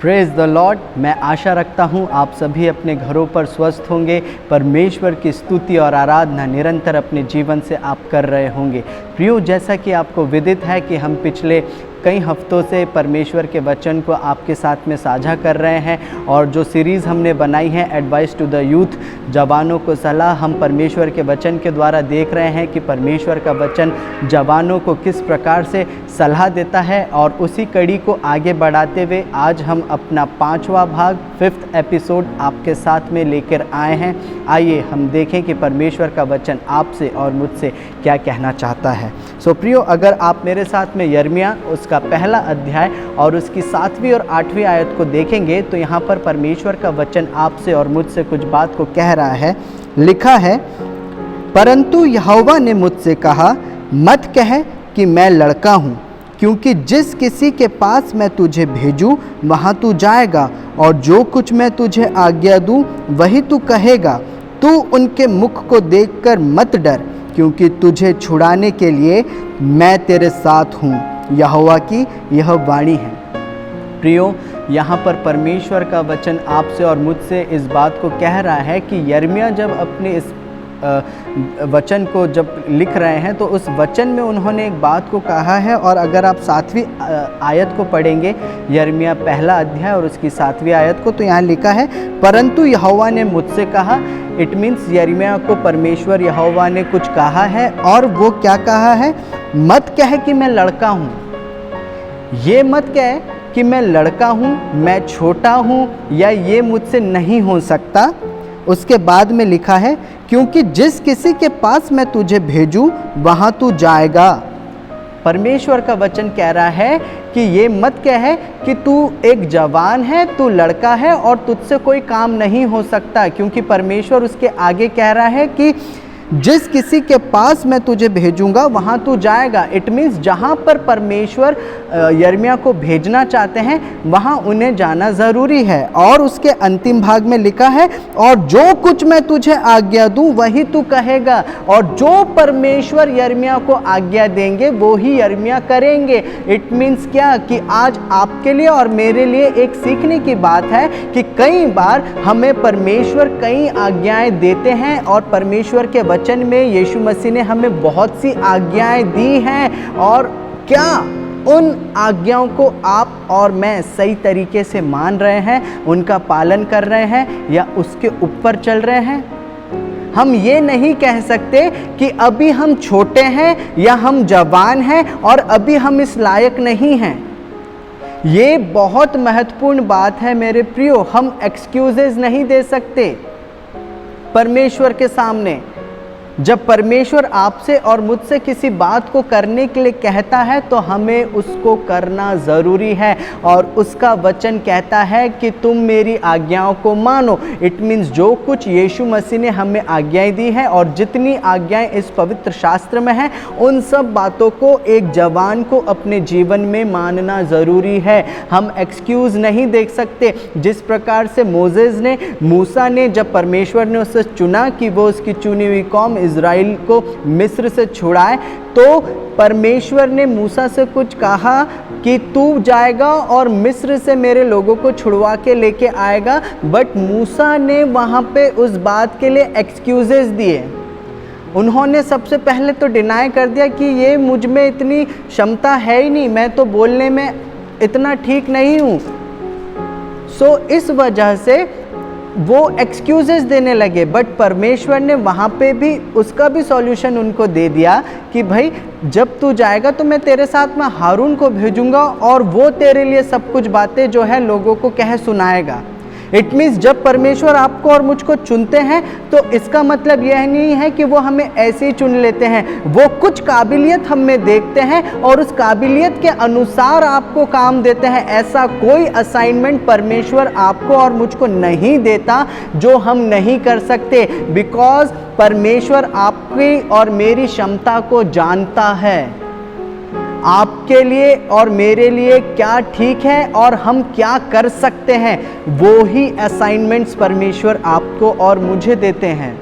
Praise the Lord. मैं आशा रखता हूँ आप सभी अपने घरों पर स्वस्थ होंगे। परमेश्वर की स्तुति और आराधना निरंतर अपने जीवन से आप कर रहे होंगे। प्रियो, जैसा कि आपको विदित है कि हम पिछले कई हफ्तों से परमेश्वर के वचन को आपके साथ में साझा कर रहे हैं, और जो सीरीज़ हमने बनाई है एडवाइस टू द यूथ, जवानों को सलाह, हम परमेश्वर के वचन के द्वारा देख रहे हैं कि परमेश्वर का वचन जवानों को किस प्रकार से सलाह देता है। और उसी कड़ी को आगे बढ़ाते हुए आज हम अपना 5वां भाग 5th एपिसोड आपके साथ में लेकर आए हैं। आइए हम देखें कि परमेश्वर का वचन आपसे और मुझसे क्या कहना चाहता है। सो प्रियो, अगर आप मेरे साथ में यिर्मयाह उसका पहला अध्याय और उसकी 7वीं और 8वीं आयत को देखेंगे तो यहाँ पर परमेश्वर का वचन आपसे और मुझसे कुछ बात को कह रहा है। लिखा है, परंतु यहोवा ने मुझसे कहा, मत कह कि मैं लड़का हूँ, क्योंकि जिस किसी के पास मैं तुझे भेजूँ वहाँ तू जाएगा, और जो कुछ मैं तुझे आज्ञा दूँ वही तू कहेगा। तू उनके मुख को देखकर मत डर, क्योंकि तुझे छुड़ाने के लिए मैं तेरे साथ हूँ। यहोवा की यह वाणी है। प्रियो, यहाँ पर परमेश्वर का वचन आपसे और मुझसे इस बात को कह रहा है कि यिर्मयाह जब अपने इस वचन को जब लिख रहे हैं तो उस वचन में उन्होंने एक बात को कहा है। और अगर आप 7वीं आयत को पढ़ेंगे, यिर्मयाह पहला अध्याय और उसकी 7वीं आयत को, तो यहाँ लिखा है, परंतु यहोवा ने मुझसे कहा। इट मीन्स यिर्मयाह को परमेश्वर यहोवा ने कुछ कहा है, और वो क्या कहा है? मत कह कि मैं लड़का हूँ। ये मत कह कि मैं लड़का हूँ, मैं छोटा हूँ, या ये मुझसे नहीं हो सकता। उसके बाद में लिखा है, क्योंकि जिस किसी के पास मैं तुझे भेजूँ वहाँ तू जाएगा। परमेश्वर का वचन कह रहा है कि ये मत कहे कि तू एक जवान है, तू लड़का है और तुझसे कोई काम नहीं हो सकता, क्योंकि परमेश्वर उसके आगे कह रहा है कि जिस किसी के पास मैं तुझे भेजूंगा वहाँ तू जाएगा। इट मीन्स जहाँ पर परमेश्वर यिर्मयाह को भेजना चाहते हैं वहाँ उन्हें जाना ज़रूरी है। और उसके अंतिम भाग में लिखा है, और जो कुछ मैं तुझे आज्ञा दूँ वही तू कहेगा। और जो परमेश्वर यिर्मयाह को आज्ञा देंगे वो ही यिर्मयाह करेंगे। इट मीन्स क्या कि आज आपके लिए और मेरे लिए एक सीखने की बात है कि कई बार हमें परमेश्वर कई आज्ञाएं देते हैं, और परमेश्वर के वचन में यीशु मसीह ने हमें बहुत सी आज्ञाएं दी हैं। और क्या उन आज्ञाओं को आप और मैं सही तरीके से मान रहे हैं, उनका पालन कर रहे हैं, या उसके ऊपर चल रहे हैं? हम ये नहीं कह सकते कि अभी हम छोटे हैं या हम जवान हैं और अभी हम इस लायक नहीं हैं। ये बहुत महत्वपूर्ण बात है मेरे प्रियो। हम एक्सक्यूजेस नहीं दे सकते परमेश्वर के सामने। जब परमेश्वर आपसे और मुझसे किसी बात को करने के लिए कहता है तो हमें उसको करना ज़रूरी है। और उसका वचन कहता है कि तुम मेरी आज्ञाओं को मानो। इट मीन्स जो कुछ यीशु मसीह ने हमें आज्ञाएं दी हैं और जितनी आज्ञाएं इस पवित्र शास्त्र में हैं, उन सब बातों को एक जवान को अपने जीवन में मानना ज़रूरी है। हम एक्सक्यूज़ नहीं देख सकते। जिस प्रकार से मूसा ने जब परमेश्वर ने उसे चुना कि वो उसकी चुनी हुई कौम इज़राइल को मिस्र से छुड़ाए, तो परमेश्वर ने मूसा से कुछ कहा कि तू जाएगा और मिस्र से मेरे लोगों को छुड़वा के लेके आएगा। बट मूसा ने वहाँ पे उस बात के लिए एक्सक्यूजेस दिए। उन्होंने सबसे पहले तो डिनाई कर दिया कि ये मुझ में इतनी क्षमता है ही नहीं, मैं तो बोलने में इतना ठीक नहीं हूँ। सो इस वजह से वो एक्सक्यूजेस देने लगे। बट परमेश्वर ने वहाँ पे भी उसका भी सॉल्यूशन उनको दे दिया कि भाई जब तू जाएगा तो मैं तेरे साथ में हारून को भेजूंगा, और वो तेरे लिए सब कुछ बातें जो है लोगों को कह सुनाएगा। इट मीन्स जब परमेश्वर आपको और मुझको चुनते हैं तो इसका मतलब यह नहीं है कि वो हमें ऐसे ही चुन लेते हैं। वो कुछ काबिलियत हम में देखते हैं और उस काबिलियत के अनुसार आपको काम देते हैं। ऐसा कोई असाइनमेंट परमेश्वर आपको और मुझको नहीं देता जो हम नहीं कर सकते, बिकॉज परमेश्वर आपकी और मेरी क्षमता को जानता है। आपके लिए और मेरे लिए क्या ठीक है और हम क्या कर सकते हैं, वो ही असाइनमेंट्स परमेश्वर आपको और मुझे देते हैं।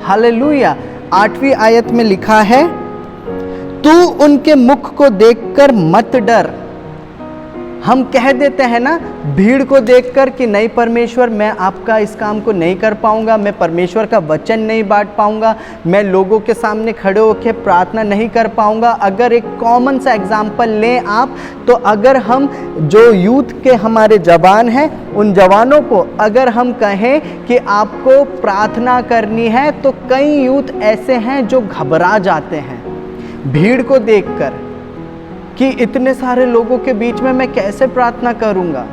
हालेलुया। 8वीं आयत में लिखा है, तू उनके मुख को देखकर मत डर। हम कह देते हैं ना भीड़ को देखकर कि नहीं परमेश्वर, मैं आपका इस काम को नहीं कर पाऊंगा, मैं परमेश्वर का वचन नहीं बांट पाऊंगा, मैं लोगों के सामने खड़े होकर प्रार्थना नहीं कर पाऊंगा। अगर एक कॉमन सा एग्जाम्पल लें आप, तो अगर हम जो यूथ के हमारे जवान हैं, उन जवानों को अगर हम कहें कि आपको प्रार्थना करनी है, तो कई यूथ ऐसे हैं जो घबरा जाते हैं भीड़ को देखकर कि इतने सारे लोगों के बीच में मैं कैसे प्रार्थना करूंगा।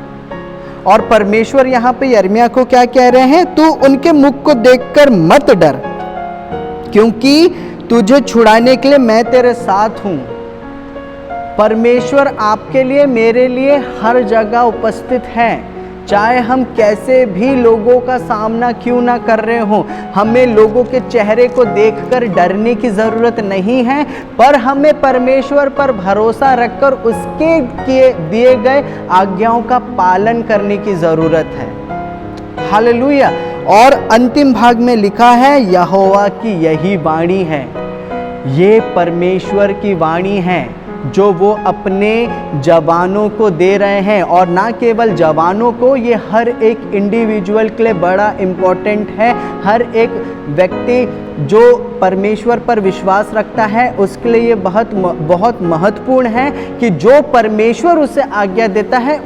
और परमेश्वर यहाँ पे यिर्मयाह को क्या कह रहे हैं? तू उनके मुख को देखकर मत डर, क्योंकि तुझे छुड़ाने के लिए मैं तेरे साथ हूं। परमेश्वर आपके लिए, मेरे लिए हर जगह उपस्थित है। चाहे हम कैसे भी लोगों का सामना क्यों ना कर रहे हों, हमें लोगों के चेहरे को देखकर डरने की ज़रूरत नहीं है, पर हमें परमेश्वर पर भरोसा रखकर उसके दिए गए आज्ञाओं का पालन करने की ज़रूरत है। हालेलुया। और अंतिम भाग में लिखा है, यहोवा की यही वाणी है। ये परमेश्वर की वाणी है जो वो अपने जवानों को दे रहे हैं, और ना केवल जवानों को, ये हर एक इंडिविजुअल के लिए बड़ा इम्पोर्टेंट है। हर एक व्यक्ति जो परमेश्वर पर विश्वास रखता है उसके लिए ये बहुत महत्वपूर्ण है कि जो परमेश्वर उसे आज्ञा देता है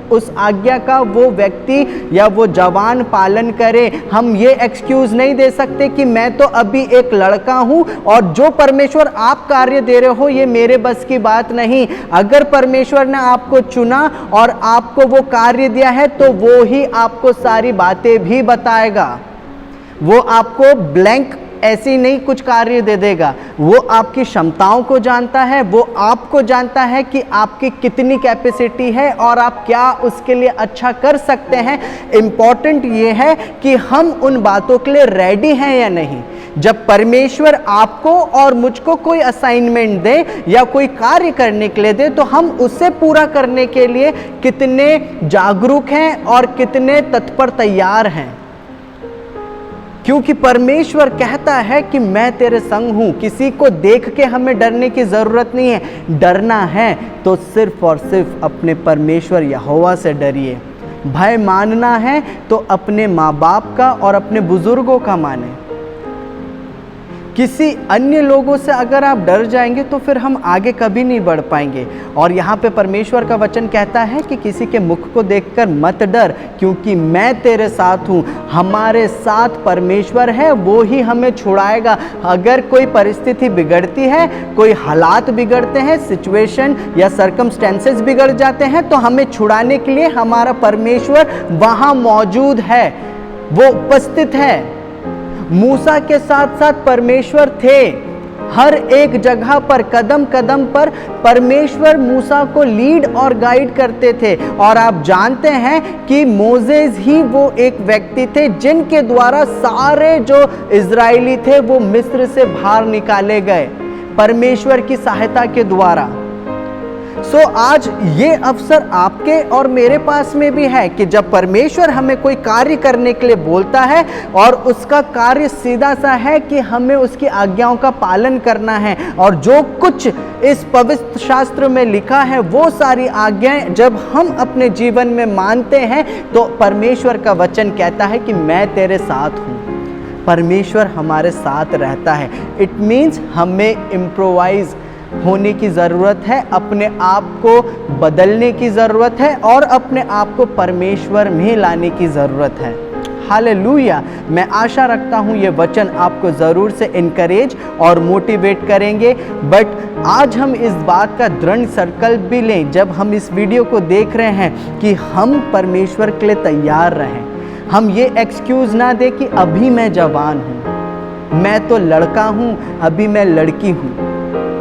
उस आज्ञा का वो व्यक्ति या वो जवान पालन करे। हम ये एक्सक्यूज़ नहीं दे सकते कि मैं तो अभी एक लड़का हूँ और जो परमेश्वर आप कार्य दे रहे हो ये मेरे बस की बात नहीं। अगर परमेश्वर ने आपको चुना और आपको वो कार्य दिया है तो वो ही आपको सारी बातें भी बताएगा। वो आपको ब्लैंक ऐसे ही नहीं कुछ कार्य दे देगा। वो आपकी क्षमताओं को जानता है, वो आपको जानता है कि आपकी कितनी कैपेसिटी है और आप क्या उसके लिए अच्छा कर सकते हैं। इम्पॉर्टेंट ये है कि हम उन बातों के लिए रेडी हैं या नहीं। जब परमेश्वर आपको और मुझको कोई असाइनमेंट दे या कोई कार्य करने के लिए दे तो हम उसे पूरा करने के लिए कितने जागरूक हैं और कितने तत्पर तैयार हैं, क्योंकि परमेश्वर कहता है कि मैं तेरे संग हूं। किसी को देख के हमें डरने की जरूरत नहीं है। डरना है तो सिर्फ और सिर्फ अपने परमेश्वर यहोवा से डरिए। भय मानना है तो अपने माँ बाप का और अपने बुजुर्गों का माने। किसी अन्य लोगों से अगर आप डर जाएंगे तो फिर हम आगे कभी नहीं बढ़ पाएंगे। और यहाँ पे परमेश्वर का वचन कहता है कि किसी के मुख को देखकर मत डर, क्योंकि मैं तेरे साथ हूँ। हमारे साथ परमेश्वर है, वो ही हमें छुड़ाएगा। अगर कोई परिस्थिति बिगड़ती है, कोई हालात बिगड़ते हैं, सिचुएशन या सर्कमस्टेंसेस बिगड़ जाते हैं, तो हमें छुड़ाने के लिए हमारा परमेश्वर वहाँ मौजूद है, वो उपस्थित है। मूसा के साथ साथ परमेश्वर थे। हर एक जगह पर कदम कदम पर परमेश्वर मूसा को लीड और गाइड करते थे। और आप जानते हैं कि मोसेस ही वो एक व्यक्ति थे जिनके द्वारा सारे जो इजरायली थे वो मिस्र से बाहर निकाले गए परमेश्वर की सहायता के द्वारा। सो आज ये अवसर आपके और मेरे पास में भी है कि जब परमेश्वर हमें कोई कार्य करने के लिए बोलता है और उसका कार्य सीधा सा है कि हमें उसकी आज्ञाओं का पालन करना है, और जो कुछ इस पवित्र शास्त्र में लिखा है वो सारी आज्ञाएं जब हम अपने जीवन में मानते हैं तो परमेश्वर का वचन कहता है कि मैं तेरे साथ हूँ। परमेश्वर हमारे साथ रहता है। इट मीन्स हमें इम्प्रोवाइज होने की ज़रूरत है, अपने आप को बदलने की ज़रूरत है और अपने आप को परमेश्वर में लाने की ज़रूरत है। हालेलुया। मैं आशा रखता हूँ ये वचन आपको ज़रूर से इनकरेज और मोटिवेट करेंगे। बट आज हम इस बात का दृढ़ संकल्प भी लें जब हम इस वीडियो को देख रहे हैं कि हम परमेश्वर के लिए तैयार रहें। हम ये एक्सक्यूज़ ना दें कि अभी मैं जवान हूँ, मैं तो लड़का हूँ, अभी मैं लड़की हूँ।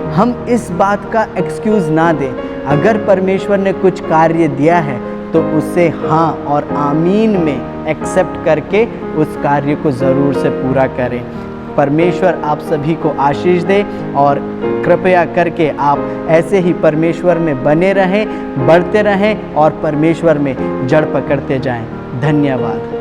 हम इस बात का एक्सक्यूज़ ना दें। अगर परमेश्वर ने कुछ कार्य दिया है तो उसे हाँ और आमीन में एक्सेप्ट करके उस कार्य को ज़रूर से पूरा करें। परमेश्वर आप सभी को आशीष दे और कृपया करके आप ऐसे ही परमेश्वर में बने रहें, बढ़ते रहें और परमेश्वर में जड़ पकड़ते जाएं। धन्यवाद।